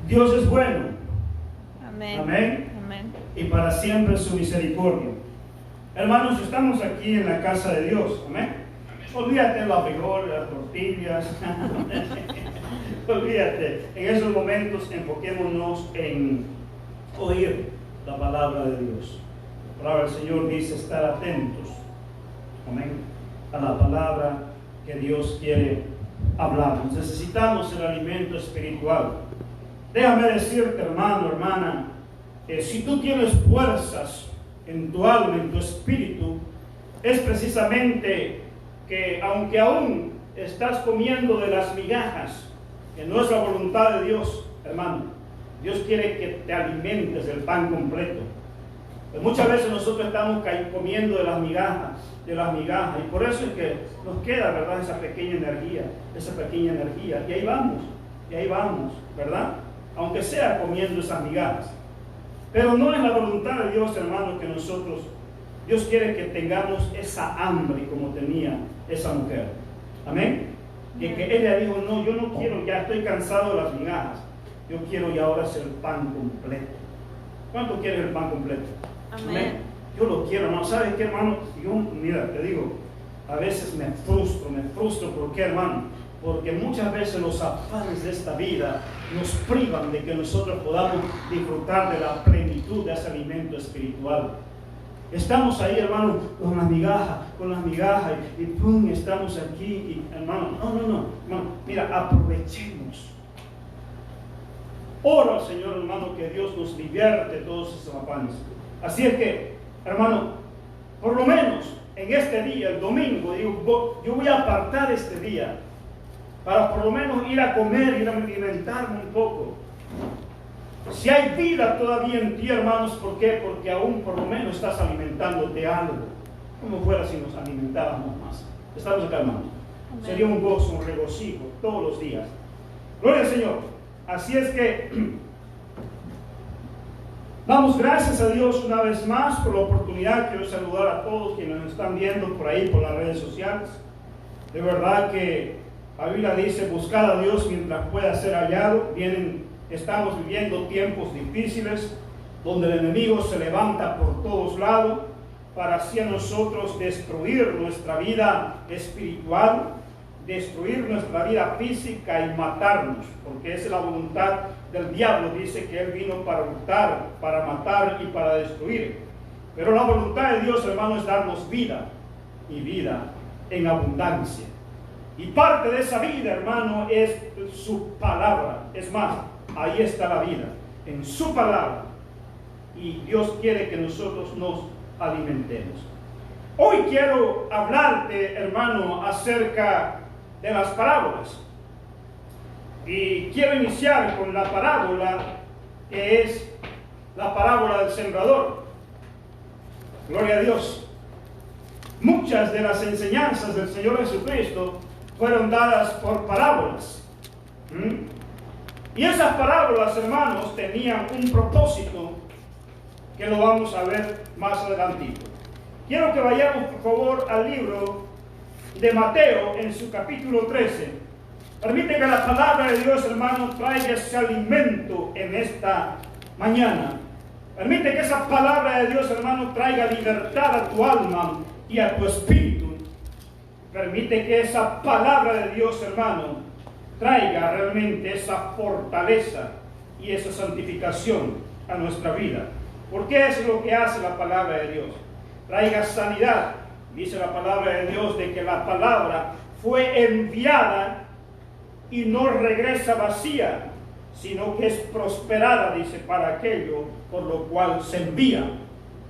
Dios es bueno. Amén. Amén. Amén. Y para siempre su misericordia. Hermanos, estamos aquí en la casa de Dios. Amén. Olvídate de la frijoles, las tortillas. Olvídate. En esos momentos enfoquémonos en oír la palabra de Dios. La palabra del Señor dice estar atentos. Amén. A la palabra que Dios quiere hablarnos. Necesitamos el alimento espiritual. Déjame decirte, hermano, hermana, si tú tienes fuerzas en tu alma, en tu espíritu, es precisamente que aunque aún estás comiendo de las migajas, que no es la voluntad de Dios, hermano, Dios quiere que te alimentes del pan completo. Pues muchas veces nosotros estamos comiendo de las migajas, y por eso es que nos queda, ¿verdad?, esa pequeña energía, y ahí vamos, ¿verdad? Aunque sea comiendo esas migajas. Pero no es la voluntad de Dios, hermano, que Dios quiere que tengamos esa hambre como tenía esa mujer. Amén. Y que ella dijo, no, yo no quiero, ya estoy cansado de las migajas. Yo quiero y ahora hacer el pan completo. ¿Cuánto quieres el pan completo? Amén. Yo lo quiero, hermano. ¿Sabes qué, hermano? Yo, mira, te digo, a veces me frustro. ¿Por qué, hermano? Porque muchas veces los afanes de esta vida nos privan de que nosotros podamos disfrutar de la plenitud de ese alimento espiritual. Estamos ahí, hermano, con las migajas, y pum, estamos aquí, y, hermano, no, hermano, mira, aprovechemos. Oro al Señor, hermano, que Dios nos livierte de todos esos afanes. Así es que, hermano, por lo menos en este día, el domingo, digo, yo voy a apartar este día para por lo menos ir a comer, ir a alimentarme un poco. Si hay vida todavía en ti, hermanos, ¿por qué? Porque aún por lo menos estás alimentándote algo. Como fuera si nos alimentáramos más. Estamos acá, hermanos. Amén. Sería un gozo, un regocijo todos los días. Gloria al Señor. Así es que damos gracias a Dios una vez más por la oportunidad. Quiero saludar a todos quienes nos están viendo por ahí, por las redes sociales. De verdad que la Biblia dice, buscad a Dios mientras pueda ser hallado. Estamos viviendo tiempos difíciles, donde el enemigo se levanta por todos lados para así a nosotros destruir nuestra vida espiritual, destruir nuestra vida física y matarnos, porque esa es la voluntad del diablo. Dice que él vino para hurtar, para matar y para destruir. Pero la voluntad de Dios, hermano, es darnos vida y vida en abundancia. Y parte de esa vida, hermano, es su palabra. Es más, ahí está la vida, en su palabra. Y Dios quiere que nosotros nos alimentemos. Hoy quiero hablarte, hermano, acerca de las parábolas. Y quiero iniciar con la parábola que es la parábola del sembrador. Gloria a Dios. Muchas de las enseñanzas del Señor Jesucristo fueron dadas por parábolas. Y esas parábolas, hermanos, tenían un propósito que lo vamos a ver más adelantito. Quiero que vayamos, por favor, al libro de Mateo en su capítulo 13. Permite que la palabra de Dios, hermano, traiga ese alimento en esta mañana. Permite que esa palabra de Dios, hermano, traiga libertad a tu alma y a tu espíritu. Permite que esa palabra de Dios, hermano, traiga realmente esa fortaleza y esa santificación a nuestra vida. Porque es lo que hace la palabra de Dios. Traiga sanidad. Dice la palabra de Dios de que la palabra fue enviada y no regresa vacía, sino que es prosperada, dice, para aquello por lo cual se envía.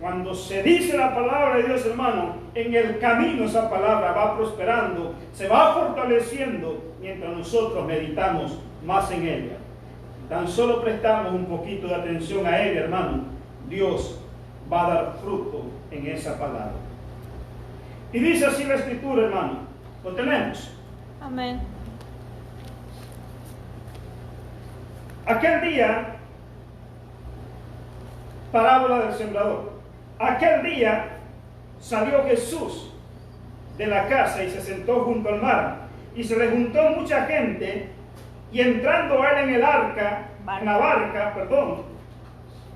Cuando se dice la palabra de Dios, hermano, en el camino esa palabra va prosperando, se va fortaleciendo mientras nosotros meditamos más en ella. Tan solo prestamos un poquito de atención a ella, hermano, Dios va a dar fruto en esa palabra. Y dice así la Escritura, hermano. ¿Lo tenemos? Amén. Aquel día, parábola del sembrador. Aquel día salió Jesús de la casa y se sentó junto al mar. Y se le juntó mucha gente Y entrando él en la barca,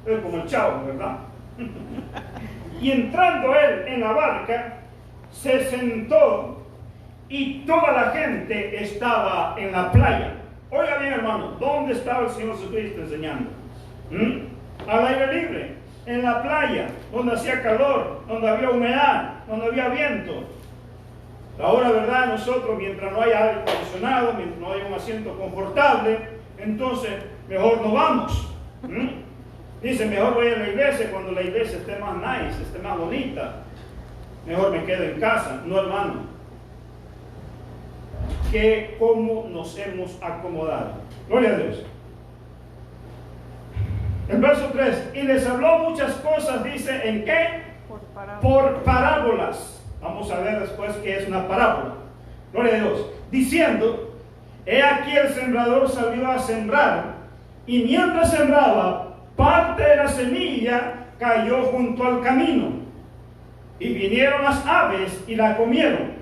es como el chavo, ¿verdad? Y entrando él en la barca, se sentó y toda la gente estaba en la playa. Oiga bien, hermano, ¿dónde estaba el Señor Jesucristo enseñando? Al aire libre, en la playa, donde hacía calor, donde había humedad, donde había viento. Ahora, ¿verdad? Nosotros, mientras no haya aire acondicionado, mientras no haya un asiento confortable, entonces mejor no vamos. Dice, mejor voy a la iglesia cuando la iglesia esté más nice, esté más bonita. Mejor me quedo en casa. No, hermano. Que cómo nos hemos acomodado. Gloria a Dios. El verso 3. Y les habló muchas cosas, dice, ¿en qué? Por parábolas. Vamos a ver después qué es una parábola. Gloria a Dios. Diciendo, he aquí el sembrador salió a sembrar, y mientras sembraba, parte de la semilla cayó junto al camino, y vinieron las aves y la comieron.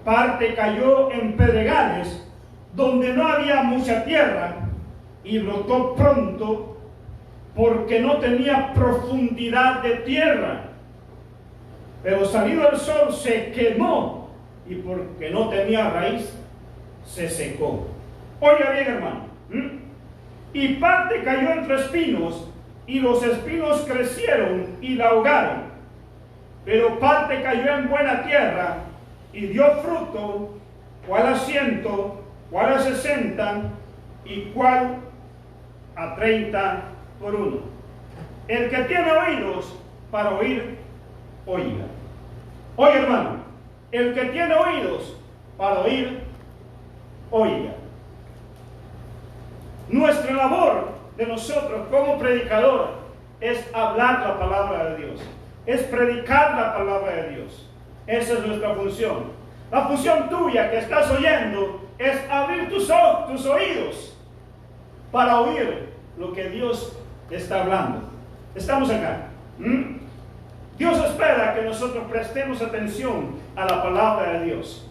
Parte cayó en pedregales, donde no había mucha tierra, y brotó pronto, porque no tenía profundidad de tierra. Pero salido el sol se quemó, y porque no tenía raíz, se secó. Oiga bien, hermano. Y parte cayó entre espinos, y los espinos crecieron y la ahogaron. Pero parte cayó en buena tierra, y dio fruto, cuál a 100, cuál a 60, y cuál a 30 por uno. El que tiene oídos para oír, oiga. Oiga, hermano, el que tiene oídos para oír, oiga. Nuestra labor de nosotros como predicadores es hablar la palabra de Dios, es predicar la palabra de Dios. Esa es nuestra función. La función tuya que estás oyendo es abrir tus oídos para oír lo que Dios está hablando. Estamos acá. Dios espera que nosotros prestemos atención a la palabra de Dios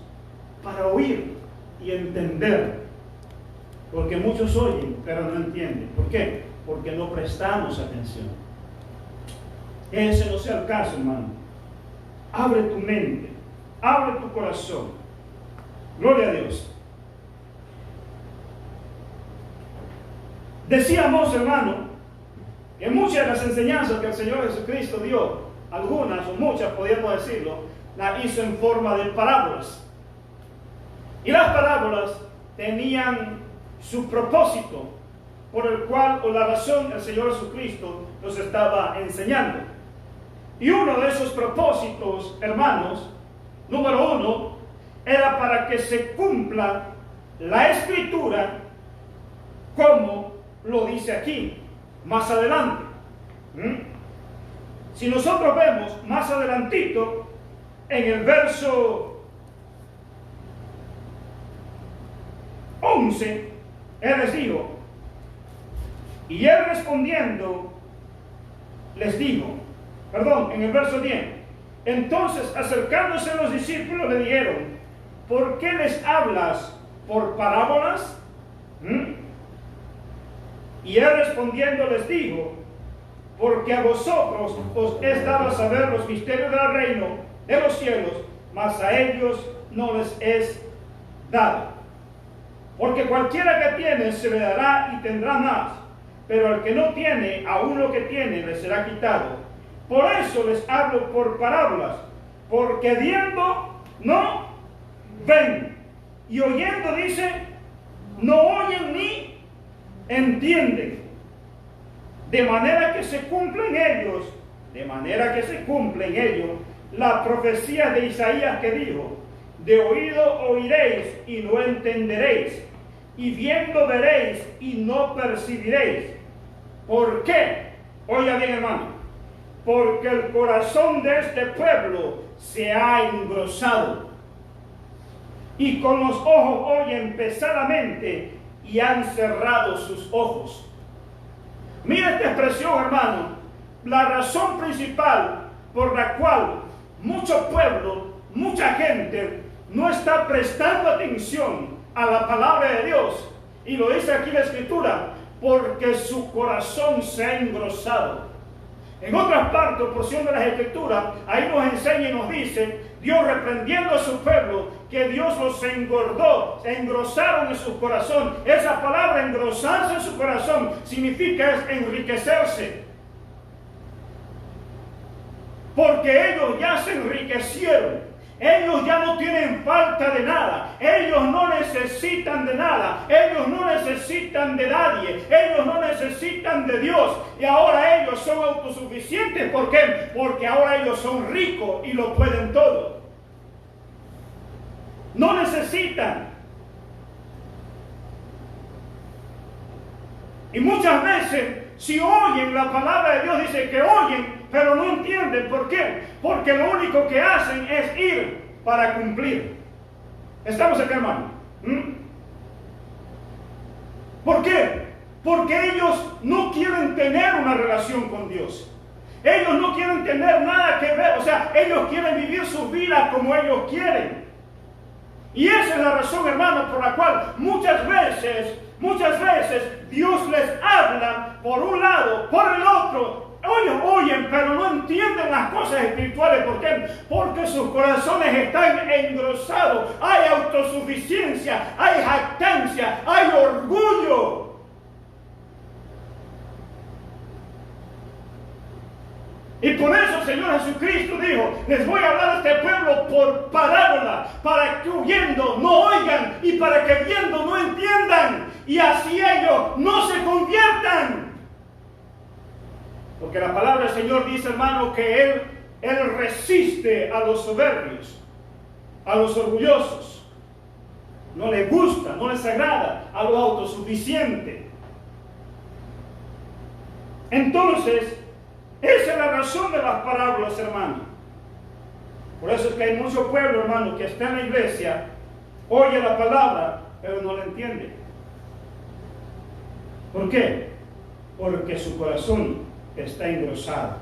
para oír y entender. Porque muchos oyen, pero no entienden. ¿Por qué? Porque no prestamos atención. Ese no sea el caso, hermano. Abre tu mente, abre tu corazón. Gloria a Dios. Decíamos, hermano, que muchas de las enseñanzas que el Señor Jesucristo dio, algunas o muchas, podríamos decirlo, las hizo en forma de parábolas. Y las parábolas tenían su propósito, por el cual, o la razón, el Señor Jesucristo nos estaba enseñando. Y uno de esos propósitos, hermanos, número 1, era para que se cumpla la Escritura como lo dice aquí, más adelante. Si nosotros vemos más adelantito, en el verso 11, Él les dijo, y Él respondiendo, les dijo, en el verso 10, entonces acercándose los discípulos le dijeron, ¿por qué les hablas por parábolas? Y Él respondiendo les dijo, porque a vosotros os es dado saber los misterios del reino de los cielos, mas a ellos no les es dado. Porque cualquiera que tiene se le dará y tendrá más, pero al que no tiene, aún lo que tiene le será quitado. Por eso les hablo por parábolas, porque viendo no ven, y oyendo dice, no oyen ni entienden. De manera que se cumple en ellos la profecía de Isaías que dijo, de oído oiréis y no entenderéis, y viendo veréis y no percibiréis. ¿Por qué? Oiga bien, hermano. Porque el corazón de este pueblo se ha engrosado, y con los ojos oyen pesadamente, y han cerrado sus ojos. Mira esta expresión, hermano. La razón principal por la cual mucho pueblo, mucha gente no está prestando atención a la palabra de Dios Y lo dice aquí la Escritura, porque su corazón se ha engrosado. En otras partes o porción de las Escrituras, ahí nos enseña y nos dice, Dios reprendiendo a su pueblo, que Dios los engordó, se engrosaron en su corazón. Esa palabra engrosarse en su corazón significa enriquecerse. Porque ellos ya se enriquecieron. Ellos ya no tienen falta de nada. Ellos no necesitan de nada. Ellos no necesitan de nadie. Ellos no necesitan de Dios. Y ahora ellos son autosuficientes. ¿Por qué? Porque ahora ellos son ricos y lo pueden todo. No necesitan. Y muchas veces, si oyen la palabra de Dios, dice que oyen, pero no entienden. ¿Por qué? Porque lo único que hacen es ir para cumplir. ¿Estamos acá, hermano? ¿Por qué? Porque ellos no quieren tener una relación con Dios. Ellos no quieren tener nada que ver. O sea, ellos quieren vivir su vida como ellos quieren. Y esa es la razón, hermano, por la cual muchas veces Dios les habla por un lado, por el otro. Oyen, pero no entienden las cosas espirituales. ¿Por qué? Porque sus corazones están engrosados. Hay autosuficiencia, hay jactancia, hay orgullo. Y por eso el Señor Jesucristo dijo, les voy a hablar a este pueblo por parábola, para que oyendo no oigan y para que viendo no entiendan, y así ellos no se conviertan. Porque la palabra del Señor dice, hermano, que Él resiste a los soberbios, a los orgullosos. No les gusta, no les agrada a los autosuficientes. Entonces, esa es la razón de las parábolas, hermano. Por eso es que hay mucho pueblo, hermano, que está en la iglesia, oye la palabra, pero no la entiende. ¿Por qué? Porque su corazón está engrosado.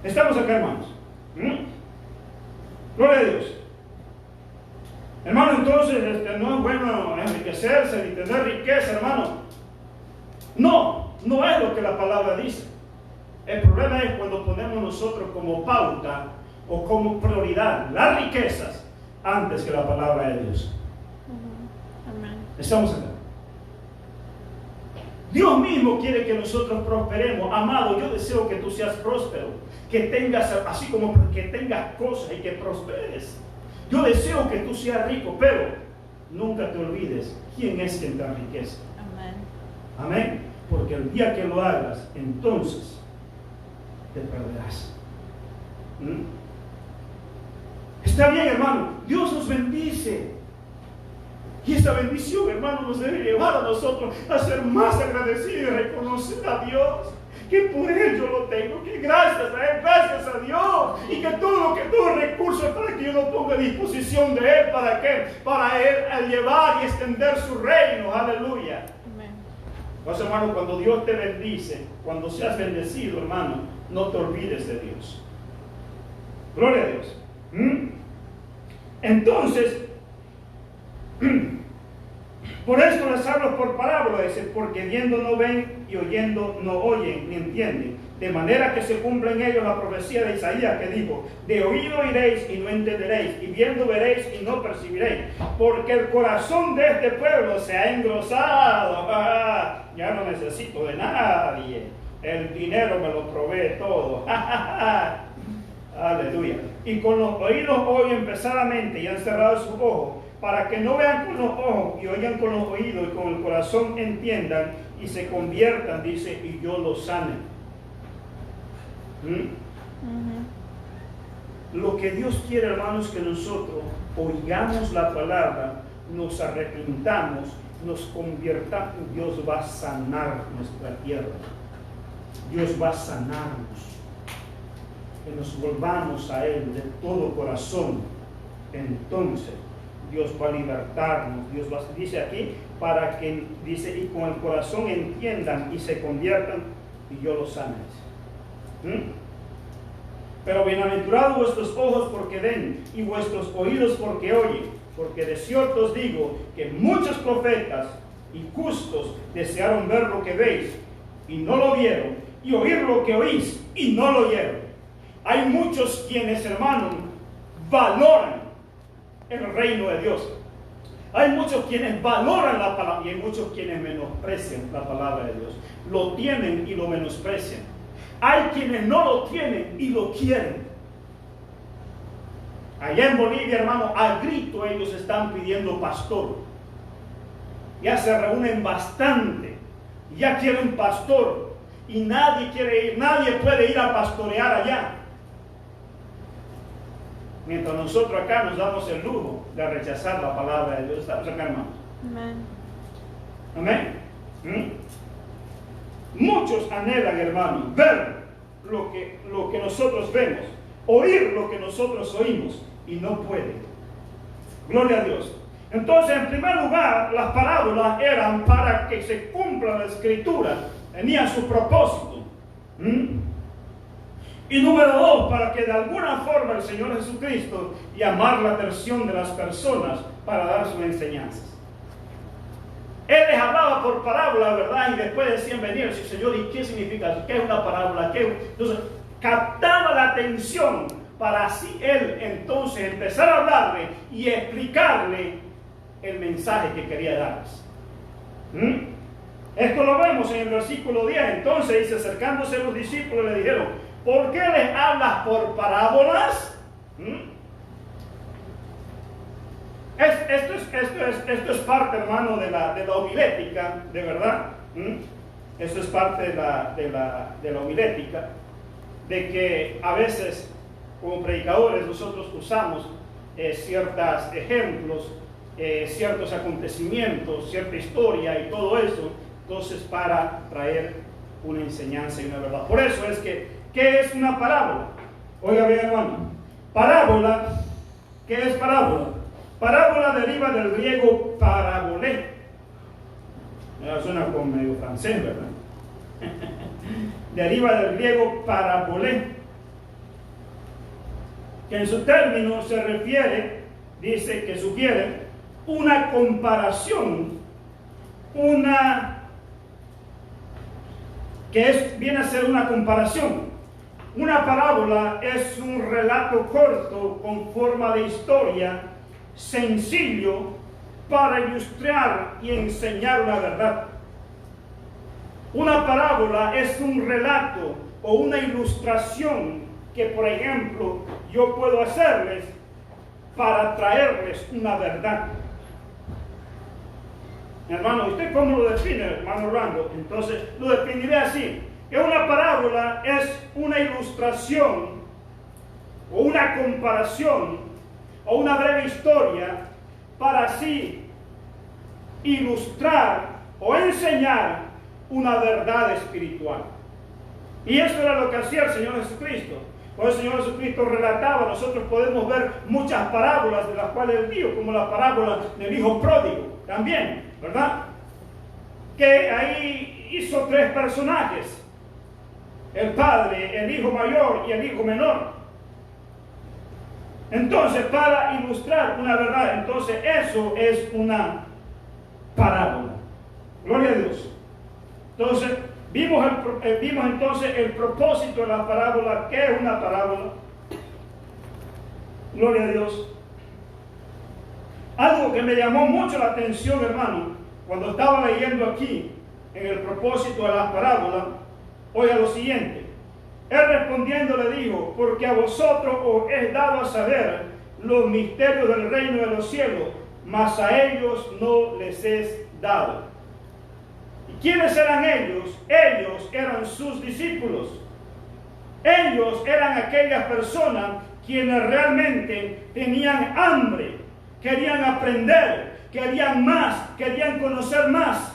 Estamos acá, hermanos. Gloria a Dios. Hermano, entonces no es bueno enriquecerse ni tener riqueza, hermano. No es lo que la palabra dice. El problema es cuando ponemos nosotros como pauta o como prioridad las riquezas antes que la palabra de Dios. Amén. Estamos acá. Dios mismo quiere que nosotros prosperemos. Amado, yo deseo que tú seas próspero, que tengas, así como que tengas cosas y que prosperes. Yo deseo que tú seas rico, pero nunca te olvides quién es quien te enriquece. Amén. Amén. Porque el día que lo hagas, entonces te perderás. Está bien, hermano. Dios nos bendice. Y esa bendición, hermano, nos debe llevar a nosotros a ser más agradecidos y reconocer a Dios. Que por Él yo lo tengo, que gracias a Él, gracias a Dios. Y que todo el recurso para que yo lo ponga a disposición de Él. ¿Para qué? Para Él llevar y extender su reino. Aleluya. Amén. Pues, hermano, cuando Dios te bendice, cuando seas bendecido, hermano, no te olvides de Dios. Gloria a Dios. Entonces, por esto les hablo por parábola, dice, porque viendo no ven y oyendo no oyen ni entienden, de manera que se cumple en ellos la profecía de Isaías que dijo, de oído oiréis y no entenderéis, y viendo veréis y no percibiréis, porque el corazón de este pueblo se ha engrosado. Ya no necesito de nadie, el dinero me lo provee todo. Aleluya. Y con los oídos oyen pesadamente y han cerrado sus ojos, para que no vean con los ojos y oigan con los oídos y con el corazón entiendan y se conviertan, dice, y yo los sane. Lo que Dios quiere, hermanos, que nosotros oigamos la palabra, nos arrepintamos, nos conviertamos. Dios va a sanar nuestra tierra. Dios va a sanarnos. Que nos volvamos a Él de todo corazón. Entonces Dios va a libertarnos. Dios va, dice aquí, para que, dice, y con el corazón entiendan y se conviertan y yo los sane. Pero bienaventurados vuestros ojos porque ven y vuestros oídos porque oyen, porque de cierto os digo que muchos profetas y justos desearon ver lo que veis y no lo vieron, y oír lo que oís y no lo oyeron. Hay muchos quienes, hermanos, valoran el reino de Dios. Hay muchos quienes valoran la palabra y hay muchos quienes menosprecian la palabra de Dios. Lo tienen y lo menosprecian. Hay quienes no lo tienen y lo quieren. Allá en Bolivia, hermano, a grito ellos están pidiendo pastor. Ya se reúnen bastante, ya quieren pastor y nadie quiere ir, nadie puede ir a pastorear allá. Mientras nosotros acá nos damos el lujo de rechazar la palabra de Dios. Estamos acá, hermanos. Amén. Amén. Muchos anhelan, hermanos, ver lo que nosotros vemos, oír lo que nosotros oímos, y no pueden. Gloria a Dios. Entonces, en primer lugar, las parábolas eran para que se cumpla la escritura, tenían su propósito. Y número 2, para que de alguna forma el Señor Jesucristo llamar la atención de las personas para dar sus enseñanzas. Él les hablaba por parábola, ¿verdad? Y después decían venir, sí, Señor, ¿y qué significa? ¿Qué es una parábola? Entonces, captaba la atención para así Él entonces empezar a hablarle y explicarle el mensaje que quería darles. Esto lo vemos en el versículo 10. Entonces dice, acercándose los discípulos le dijeron, ¿por qué les hablas por parábolas? Esto es parte, hermano, de la homilética, de verdad. Esto es parte de la homilética, de que a veces como predicadores nosotros usamos ciertos ejemplos, ciertos acontecimientos, cierta historia y todo eso, entonces para traer una enseñanza y una verdad. Por eso es que, ¿qué es una parábola? Oiga bien, hermano, parábola, ¿qué es parábola? Parábola deriva del griego parabolé. Suena como medio francés, ¿verdad? Deriva del griego parabolé, que en su término se refiere, dice que sugiere una comparación, viene a ser una comparación. Una parábola es un relato corto con forma de historia, sencillo, para ilustrar y enseñar una verdad. Una parábola es un relato o una ilustración que, por ejemplo, yo puedo hacerles para traerles una verdad. Hermano, ¿usted cómo lo define, hermano Orlando? Entonces, lo definiré así: que una parábola es una ilustración o una comparación o una breve historia para así ilustrar o enseñar una verdad espiritual. Y eso era lo que hacía el Señor Jesucristo. Cuando el Señor Jesucristo relataba, nosotros podemos ver muchas parábolas de las cuales Él dio, como la parábola del hijo pródigo, también, ¿verdad? Que ahí hizo 3 personajes: el padre, el hijo mayor y el hijo menor. Entonces, para ilustrar una verdad, entonces eso es una parábola. Gloria a Dios. Entonces, vimos entonces el propósito de la parábola. ¿Qué es una parábola? Gloria a Dios. Algo que me llamó mucho la atención, hermano, cuando estaba leyendo aquí en el propósito de la parábola, oiga lo siguiente. Él respondiendo le dijo: porque a vosotros os es dado a saber los misterios del reino de los cielos, mas a ellos no les es dado. ¿Y quiénes eran ellos? Ellos eran sus discípulos. Ellos eran aquellas personas quienes realmente tenían hambre, querían aprender, querían más, querían conocer más.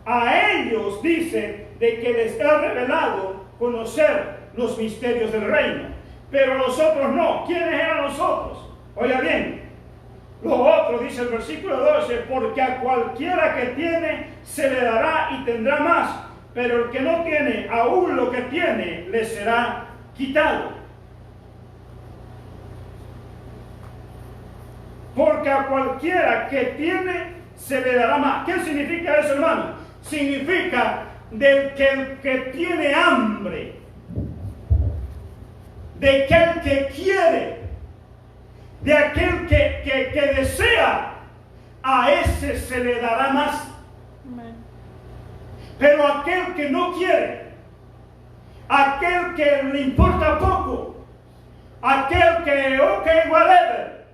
A ellos dice de que les ha revelado conocer los misterios del reino, pero los otros no. ¿Quiénes eran los otros? Oiga bien, los otros, dice el versículo 12: porque a cualquiera que tiene se le dará y tendrá más, pero el que no tiene, aún lo que tiene le será quitado. Porque a cualquiera que tiene se le dará más. ¿Qué significa eso, hermano? Significa del que el que tiene hambre, de aquel que quiere, de aquel que desea, a ese se le dará más. Amen. Pero aquel que no quiere, aquel que le importa poco, aquel que, whatever,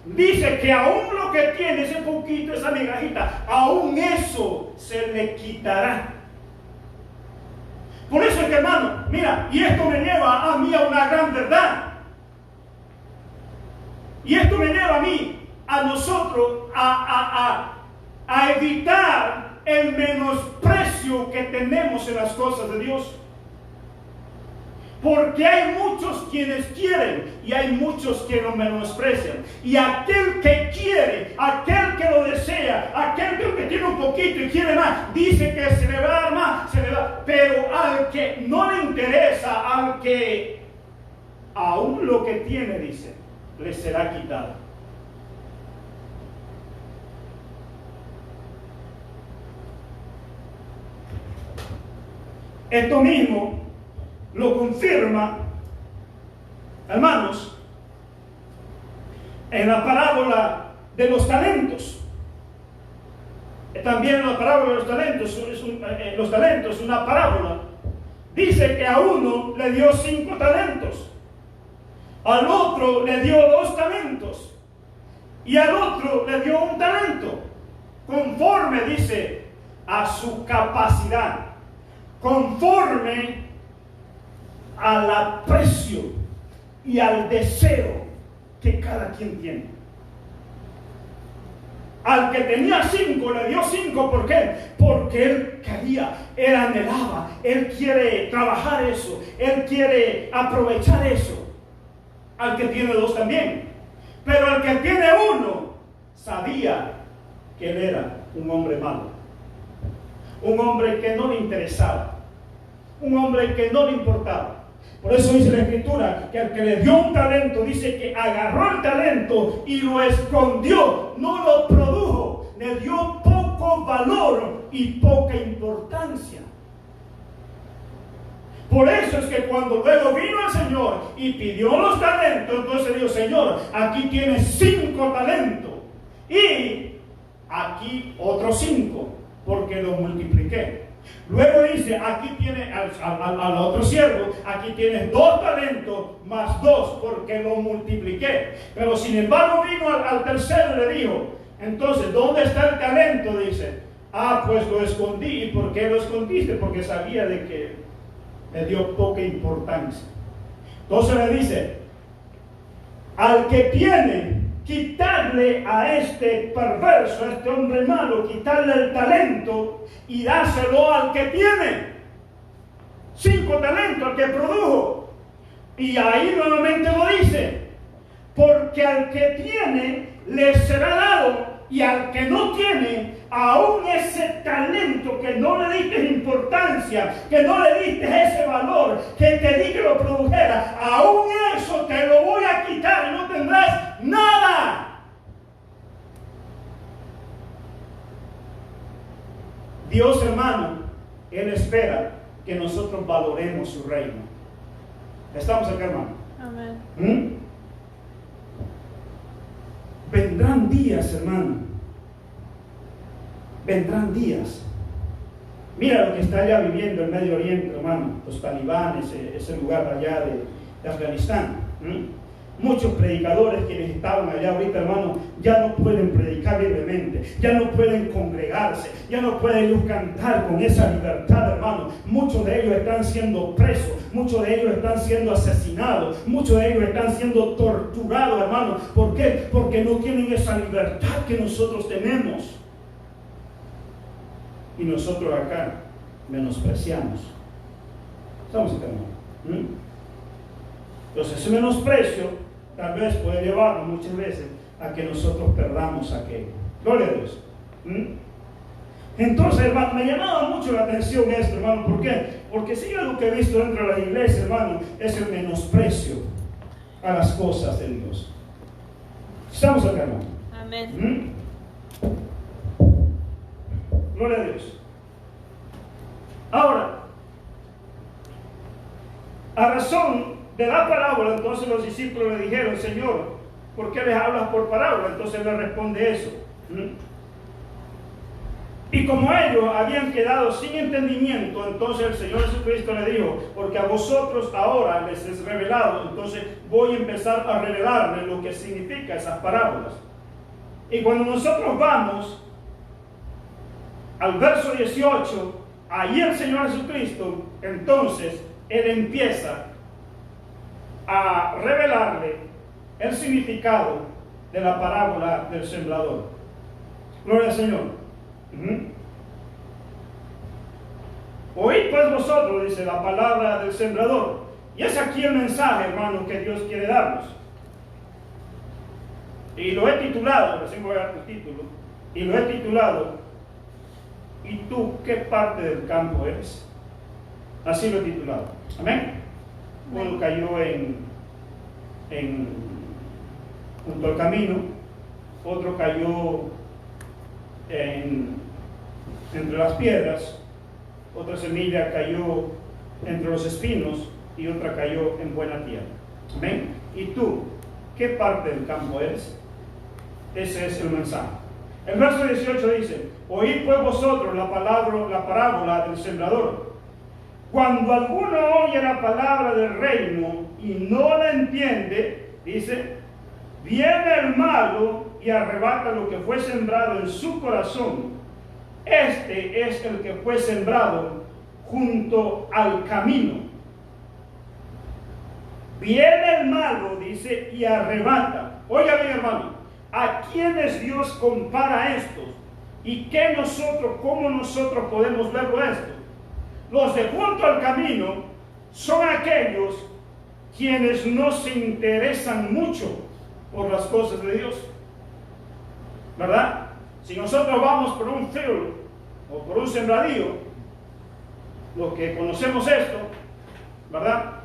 dice que aún lo que tiene, ese poquito, esa migajita, aún eso se le quitará. Por eso es que, hermano, mira, y esto me lleva a mí a una gran verdad. Y esto me lleva a mí, a nosotros, a evitar el menosprecio que tenemos en las cosas de Dios. Porque hay muchos quienes quieren y hay muchos que lo menosprecian. Y aquel que quiere, aquel que lo desea, aquel que tiene un poquito y quiere más, dice que se le va a dar más, se le va. Pero al que no le interesa, al que aún lo que tiene, dice, le será quitado. Esto mismo lo confirma, hermanos, en la parábola de los talentos. También en la parábola de los talentos, una parábola. Dice que a uno le dio 5 talentos, al otro le dio 2 talentos y al otro le dio 1 talento, conforme, dice, a su capacidad, conforme al aprecio y al deseo que cada quien tiene. Al que tenía 5 le dio 5, ¿por qué? Porque él quería, él anhelaba, él quiere trabajar eso, él quiere aprovechar eso. Al que tiene 2 también, pero al que tiene 1 sabía que él era un hombre malo, un hombre que no le interesaba, un hombre que no le importaba. Por eso dice la Escritura que al que le dio 1 talento, dice que agarró el talento y lo escondió, no lo produjo, le dio poco valor y poca importancia. Por eso es que cuando luego vino el Señor y pidió los talentos, entonces dijo: Señor, aquí tienes 5 talentos y aquí otros 5, porque los multipliqué. Luego dice: aquí tiene al otro siervo, aquí tienes 2 talentos más 2, porque lo multipliqué. Pero sin embargo vino al tercero y le dijo: entonces, ¿dónde está el talento? Dice: pues lo escondí. ¿Y por qué lo escondiste? Porque sabía de que le dio poca importancia. Entonces le dice: al que tiene, quitarle a este perverso, a este hombre malo, quitarle el talento y dárselo al que tiene 5 talentos, al que produjo. Y ahí nuevamente lo dice: porque al que tiene le será dado, y al que no tiene, aún ese talento que no le diste importancia, que no le diste ese valor, que te di que lo produjera, aún eso te lo voy a quitar y no tendrás nada. Dios, hermano, Él espera que nosotros valoremos su reino. ¿Estamos acá, hermano? Amén. Vendrán días, hermano. Vendrán días. Mira lo que está allá viviendo el Medio Oriente, hermano. Los talibanes, ese lugar allá de Afganistán. Muchos predicadores quienes estaban allá ahorita, hermano, ya no pueden predicar libremente, ya no pueden congregarse, ya no pueden ellos cantar con esa libertad, hermano. Muchos de ellos están siendo presos, muchos de ellos están siendo asesinados, muchos de ellos están siendo torturados, hermano. ¿Por qué? Porque no tienen esa libertad que nosotros tenemos. Y nosotros acá menospreciamos. ¿Estamos acá, hermano? Entonces ese menosprecio tal vez puede llevarnos muchas veces a que nosotros perdamos aquello. Gloria a Dios. Entonces, hermano, me llamaba mucho la atención esto, hermano. ¿Por qué? Porque si algo que he visto dentro de la iglesia, hermano, es el menosprecio a las cosas de Dios. ¿Estamos acá, hermano? Amén. Gloria a Dios. Ahora, a razón de la parábola, entonces los discípulos le dijeron: Señor, ¿por qué les hablas por parábola? Entonces le responde eso. Y como ellos habían quedado sin entendimiento, entonces el Señor Jesucristo le dijo: porque a vosotros ahora les es revelado, entonces voy a empezar a revelarles lo que significa esas parábolas. Y cuando nosotros vamos al verso 18, ahí el Señor Jesucristo, entonces, Él empieza a revelarle el significado de la parábola del sembrador. Gloria al Señor. Oíd pues vosotros, dice, la palabra del sembrador. Y es aquí el mensaje, hermano, que Dios quiere darnos. Y lo he titulado, recién voy a dar el título, y lo he titulado: ¿y tú qué parte del campo eres? Así lo he titulado. Amén. Uno cayó junto al camino, otro cayó entre las piedras, otra semilla cayó entre los espinos y otra cayó en buena tierra. Amén. ¿Y tú qué parte del campo eres? Ese es el mensaje. El verso 18 dice: oíd pues vosotros la parábola del sembrador. Cuando alguno oye la palabra del reino y no la entiende, dice, viene el malo y arrebata lo que fue sembrado en su corazón. Este es el que fue sembrado junto al camino. Viene el malo, dice, y arrebata. Oiga bien, hermano, ¿a quiénes Dios compara esto? ¿Y cómo nosotros podemos verlo esto? Los de junto al camino son aquellos quienes no se interesan mucho por las cosas de Dios, ¿verdad? Si nosotros vamos por un field o por un sembradío, los que conocemos esto, ¿verdad?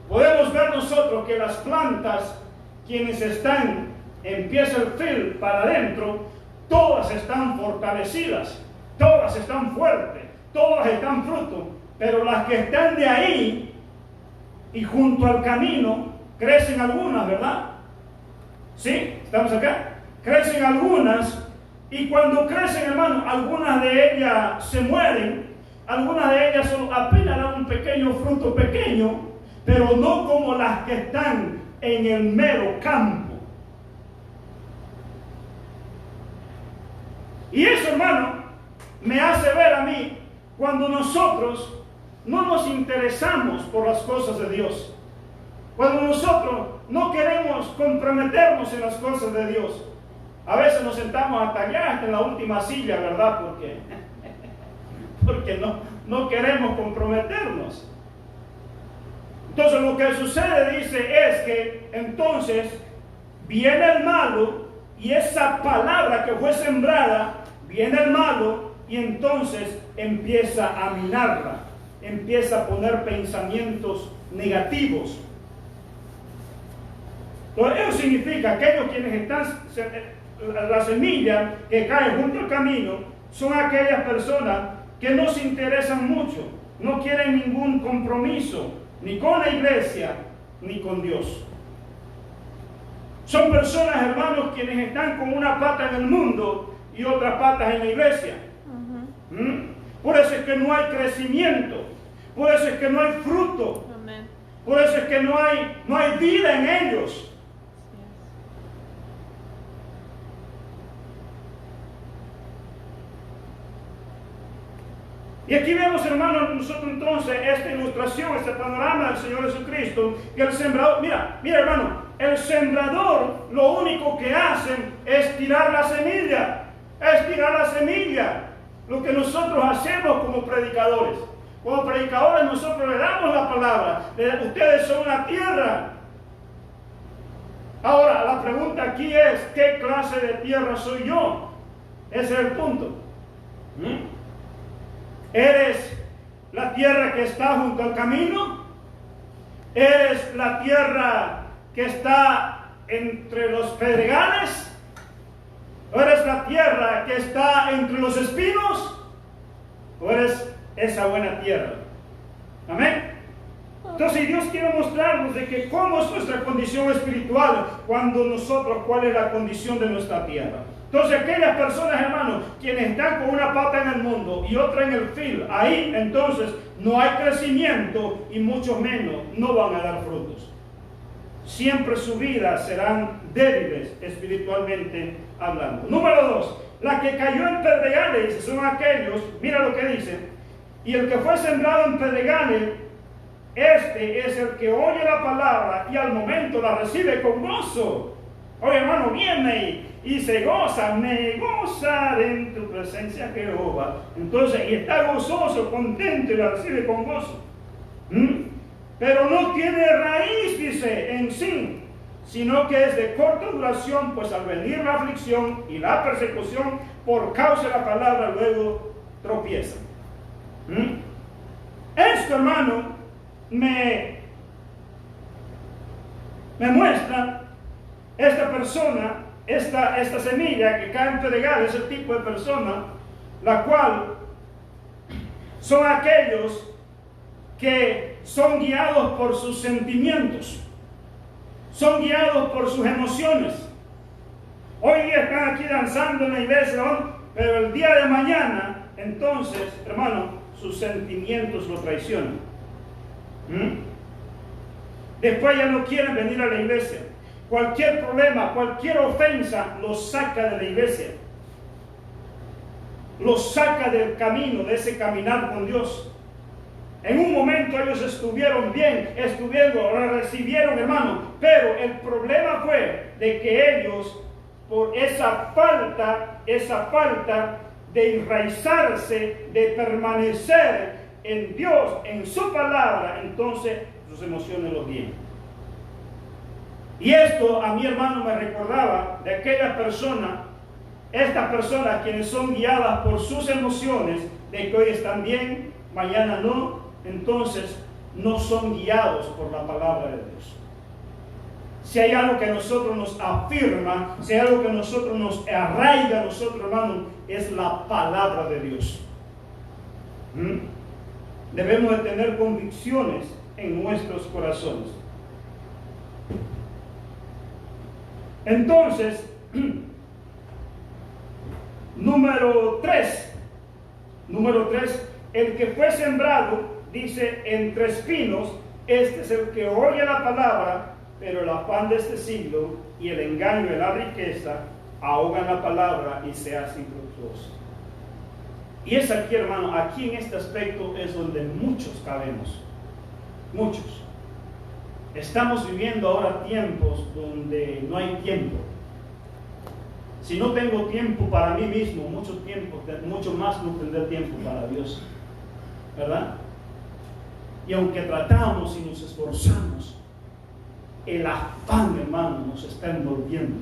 Podemos ver nosotros que las plantas, quienes empieza el field para adentro, todas están fortalecidas, todas están fuertes, todas están fruto, pero las que están de ahí y junto al camino, crecen algunas, ¿verdad? ¿Sí? ¿Estamos acá? Crecen algunas, y cuando crecen, hermano, algunas de ellas se mueren, algunas de ellas apenas dan un pequeño fruto pequeño, pero no como las que están en el mero campo. Y eso, hermano, me hace ver a mí cuando nosotros no nos interesamos por las cosas de Dios, cuando nosotros no queremos comprometernos en las cosas de Dios. A veces nos sentamos hasta allá, hasta en la última silla, ¿verdad? Porque no queremos comprometernos. Entonces lo que sucede, dice, es que entonces viene el malo, y esa palabra que fue sembrada, viene el malo y entonces empieza a minarla, empieza a poner pensamientos negativos. Entonces eso significa aquellos quienes están, la semilla que cae junto al camino, son aquellas personas que no se interesan mucho, no quieren ningún compromiso, ni con la iglesia, ni con Dios. Son personas, hermanos, quienes están con una pata en el mundo y otras patas en la iglesia. Por eso es que no hay crecimiento, por eso es que no hay fruto, por eso es que no hay vida en ellos. Y aquí vemos, hermanos, nosotros entonces esta ilustración, este panorama del Señor Jesucristo, que el sembrador, mira hermano, el sembrador lo único que hacen es tirar la semilla, lo que nosotros hacemos como predicadores. Como predicadores nosotros le damos la palabra, ustedes son la tierra. Ahora, la pregunta aquí es, ¿qué clase de tierra soy yo? Ese es el punto. ¿Eres la tierra que está junto al camino? ¿Eres la tierra que está entre los pedregales? ¿O eres la tierra que está entre los espinos? ¿O eres esa buena tierra? Amén. Entonces Dios quiere mostrarnos de que cómo es nuestra condición espiritual cuál es la condición de nuestra tierra. Entonces aquellas personas, hermanos, quienes están con una pata en el mundo y otra en el fil, ahí entonces no hay crecimiento y mucho menos no van a dar frutos. Siempre su vida serán débiles espiritualmente hablando. Número 2, la que cayó en pedregales son aquellos, mira lo que dice, y el que fue sembrado en pedregales, este es el que oye la palabra y al momento la recibe con gozo. Oye, hermano, viene y se goza, me gozaré en tu presencia, Jehová. Entonces, y está gozoso, contento y la recibe con gozo. Pero no tiene raíz, dice, en sí, sino que es de corta duración, pues al venir la aflicción y la persecución por causa de la palabra, luego tropieza. Esto, hermano, me muestra esta persona, esta semilla que cae en pedregal, ese tipo de persona, la cual son aquellos que son guiados por sus sentimientos, son guiados por sus emociones. Hoy día están aquí danzando en la iglesia, ¿no? Pero el día de mañana, entonces, hermano, sus sentimientos lo traicionan. Después ya no quieren venir a la iglesia. Cualquier problema, cualquier ofensa los saca de la iglesia, los saca del camino, de ese caminar con Dios. En un momento ellos estuvieron bien, recibieron, hermano, pero el problema fue de que ellos, por esa falta de enraizarse, de permanecer en Dios, en su palabra, entonces sus emociones los guían. Y esto a mi hermano me recordaba de aquella persona, estas personas quienes son guiadas por sus emociones, de que hoy están bien, mañana no, entonces no son guiados por la palabra de Dios. Si hay algo que a nosotros nos afirma, si hay algo que a nosotros nos arraiga, a nosotros, hermano, es la palabra de Dios. Debemos de tener convicciones en nuestros corazones. Entonces, número 3, el que fue sembrado, dice, entre espinos, este es el que oye la palabra, pero el afán de este siglo y el engaño de la riqueza ahogan la palabra y se hacen infructuosos. Y es aquí, hermano, aquí en este aspecto es donde muchos cabemos. Muchos. Estamos viviendo ahora tiempos donde no hay tiempo. Si no tengo tiempo para mí mismo, mucho más no tendré tiempo para Dios. ¿Verdad? Y aunque tratamos y nos esforzamos, el afán, hermano, nos está envolviendo.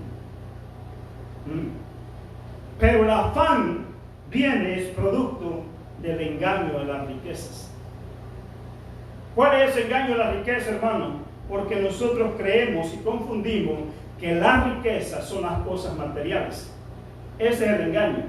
Pero el afán es producto del engaño de las riquezas. ¿Cuál es el engaño de la riqueza, hermano? Porque nosotros creemos y confundimos que las riquezas son las cosas materiales. Ese es el engaño.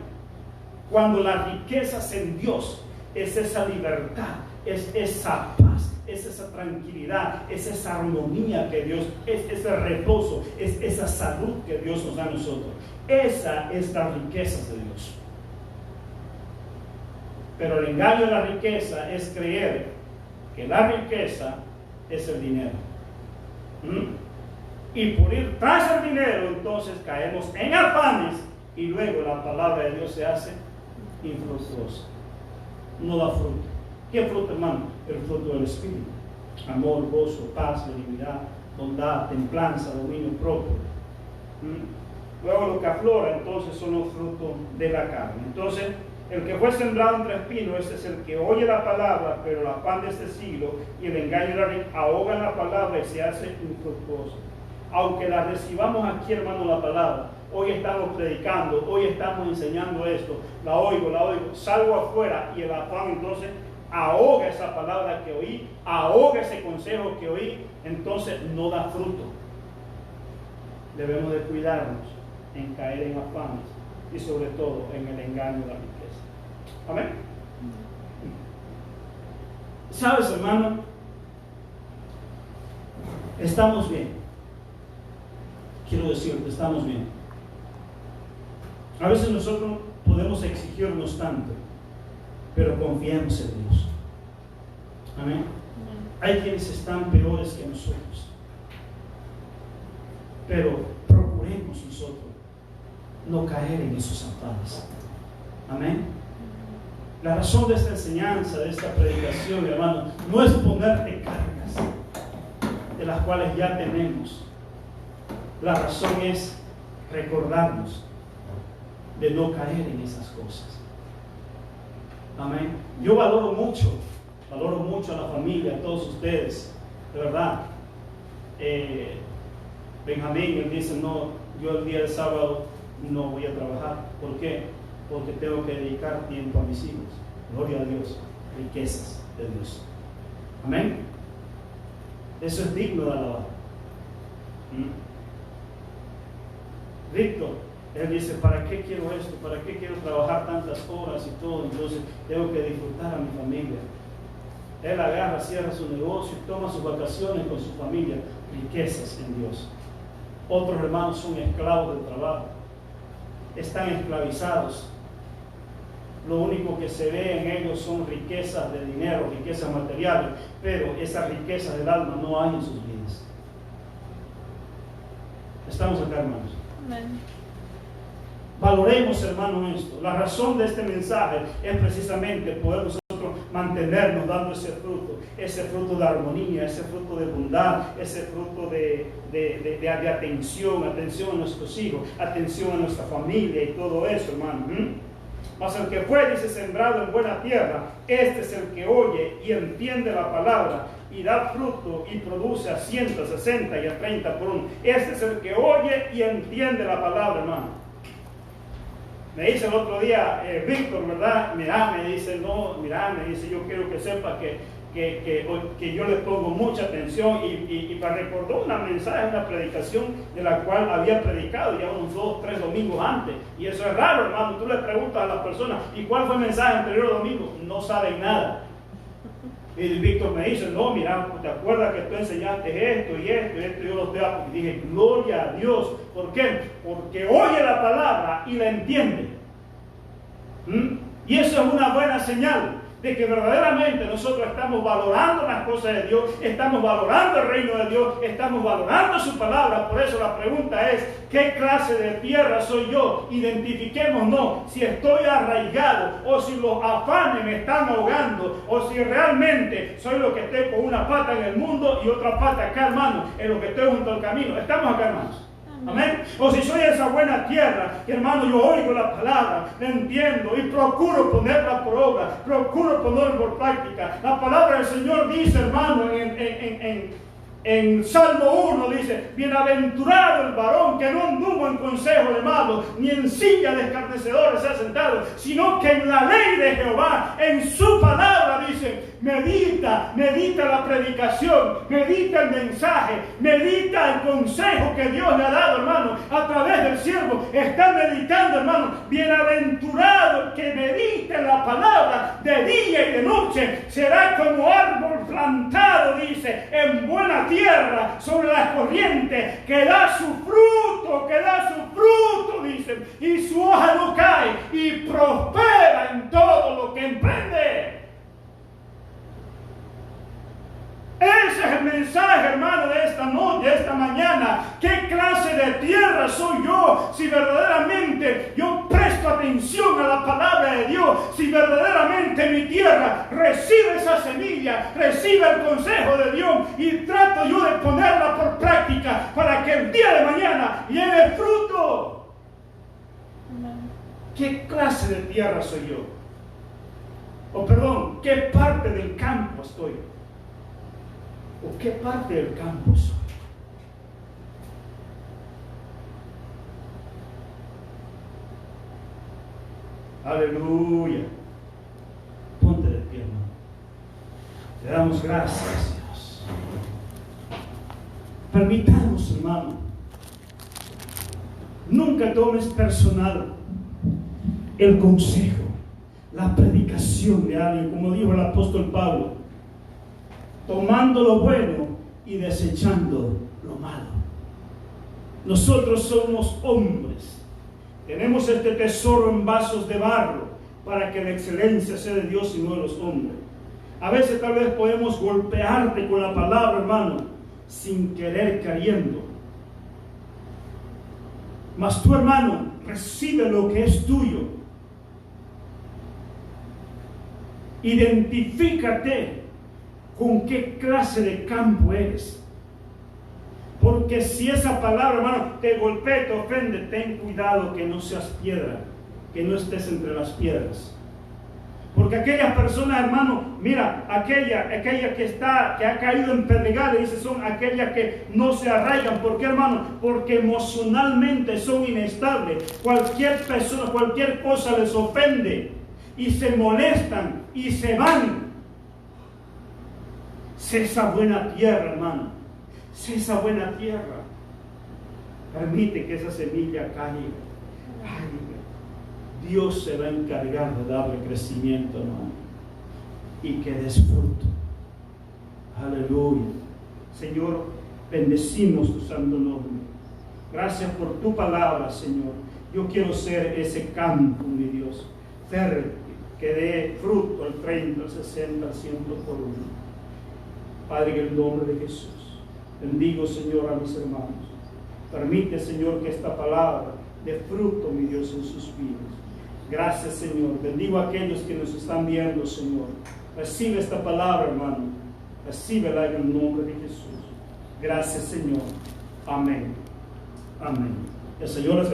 Cuando las riquezas en Dios es esa libertad, es esa paz, es esa tranquilidad, es esa armonía que Dios, es ese reposo, es esa salud que Dios nos da a nosotros. Esa es la riqueza de Dios. Pero el engaño de la riqueza es creer que la riqueza es el dinero. Y por ir tras el dinero, entonces caemos en afanes y luego la palabra de Dios se hace infructuosa. No da fruto. ¿Qué fruto, hermano? El fruto del Espíritu. Amor, gozo, paz, benignidad, bondad, templanza, dominio propio. Luego lo que aflora entonces son los frutos de la carne. Entonces, el que fue sembrado entre espinos, este es el que oye la palabra, pero el afán de este siglo y el engaño de la riqueza ahogan la palabra y se hace infructuoso. Aunque la recibamos aquí, hermano, la palabra, hoy estamos predicando, hoy estamos enseñando esto, la oigo, salgo afuera y el afán entonces ahoga esa palabra que oí, ahoga ese consejo que oí, entonces no da fruto. Debemos de cuidarnos en caer en afanes y sobre todo en el engaño de la riqueza. Amén. ¿Sabes, hermano? Estamos bien. Quiero decirte, estamos bien. A veces nosotros podemos exigirnos tanto, pero confiemos en Dios. Amén. Hay quienes están peores que nosotros, pero procuremos nosotros no caer en esos afanes. Amén. La razón de esta enseñanza, de esta predicación, hermano, no es ponerte cargas de las cuales ya tenemos. La razón es recordarnos de no caer en esas cosas. Amén. Yo valoro mucho a la familia, a todos ustedes, de verdad. Benjamín, él dice, no, yo el día del sábado no voy a trabajar. ¿Por qué? Porque tengo que dedicar tiempo a mis hijos. Gloria a Dios, riquezas de Dios. Amén. Eso es digno de alabar. Víctor, él dice, ¿para qué quiero esto? ¿Para qué quiero trabajar tantas horas y todo? Entonces tengo que disfrutar a mi familia. Él agarra, cierra su negocio, toma sus vacaciones con su familia. Riquezas en Dios. Otros hermanos son esclavos del trabajo. Están esclavizados. Lo único que se ve en ellos son riquezas de dinero, riquezas materiales, pero esa riqueza del alma no hay en sus vidas. Estamos acá, hermanos. Amén. Valoremos, hermano, esto. La razón de este mensaje es precisamente poder nosotros mantenernos dando ese fruto de armonía, ese fruto de bondad, ese fruto de atención a nuestros hijos, atención a nuestra familia y todo eso, hermano. Mas el que fue, dice, sembrado en buena tierra, este es el que oye y entiende la palabra y da fruto y produce a 100, a 60 y a 30 por uno. Este es el que oye y entiende la palabra, hermano. Me dice el otro día, Víctor, ¿verdad? Me dice, yo quiero que sepa que yo le pongo mucha atención y me recordó una predicación de la cual había predicado ya unos 2, 3 domingos antes. Y eso es raro, hermano. Tú le preguntas a las personas, ¿y cuál fue el mensaje anterior domingo? No saben nada. Y Víctor me dice, no, mira, ¿te acuerdas que tú enseñaste esto y esto y esto? Y yo lo estoy aplicando. Y dije, gloria a Dios. ¿Por qué? Porque oye la palabra y la entiende. Y eso es una buena señal de que verdaderamente nosotros estamos valorando las cosas de Dios, estamos valorando el reino de Dios, estamos valorando su palabra. Por eso la pregunta es, ¿qué clase de tierra soy yo? Identifiquémonos si estoy arraigado o si los afanes me están ahogando o si realmente soy lo que estoy con una pata en el mundo y otra pata acá, hermano, en lo que estoy junto al camino. Estamos acá, hermanos. Amén. O si soy esa buena tierra, hermano, yo oigo la palabra, la entiendo y procuro ponerla por obra, procuro ponerla por práctica. La palabra del Señor dice, hermano, en Salmo 1 dice, bienaventurado el varón que no anduvo en consejo de malos, ni en silla de escarnecedores se ha sentado, sino que en la ley de Jehová, en su palabra, dice, medita la predicación, medita el mensaje, medita el consejo que Dios le ha dado, hermano, a través del siervo. Está meditando, hermano. Bienaventurado el que medite la palabra de día y de noche, será como árbol plantado, dice, en buena tierra, sobre las corrientes, que da su fruto, dice, y su hoja no cae, y prospera en todo lo que emprende. Ese es el mensaje, hermano, de esta noche, de esta mañana. ¿Qué clase de tierra soy yo? Si verdaderamente yo presto atención a la palabra de Dios, si verdaderamente mi tierra recibe esa semilla, recibe el consejo de Dios y trato yo de ponerla por práctica para que el día de mañana lleve fruto. ¿Qué clase de tierra soy yo? O perdón, ¿qué parte del campo estoy? ¿O qué parte del campo soy? Aleluya. Ponte de pie, hermano. Te damos gracias, Dios. Permítamos, hermano, nunca tomes personal el consejo, la predicación de alguien, como dijo el apóstol Pablo. tomando lo bueno y desechando lo malo. Nosotros somos hombres. Tenemos este tesoro en vasos de barro para que la excelencia sea de Dios y no de los hombres. A veces tal vez podemos golpearte con la palabra, hermano, sin querer queriendo. Mas tú, hermano, recibe lo que es tuyo. Identifícate con qué clase de campo eres. Porque si esa palabra, hermano, te golpea, te ofende, ten cuidado que no seas piedra, que no estés entre las piedras. Porque aquella persona, hermano, mira, aquella que ha caído en pedregales, dice, son aquellas que no se arraigan. ¿Por qué, hermano? Porque emocionalmente son inestables. Cualquier persona, cualquier cosa les ofende y se molestan y se van. Sé esa buena tierra, hermano. Sé esa buena tierra. Permite que esa semilla caiga. Dios se va a encargar de darle crecimiento, hermano, y que des fruto. Aleluya. Señor, bendecimos tu santo nombre. Gracias por tu palabra, Señor. Yo quiero ser ese campo, mi Dios, fértil, que dé fruto al 30, al 60, al 100 por uno. Padre, en el nombre de Jesús, bendigo, Señor, a mis hermanos. Permite, Señor, que esta palabra dé fruto, mi Dios, en sus vidas. Gracias, Señor. Bendigo a aquellos que nos están viendo, Señor. Recibe esta palabra, hermano. Recíbela en el nombre de Jesús. Gracias, Señor. Amén. Amén. El Señor les bendiga.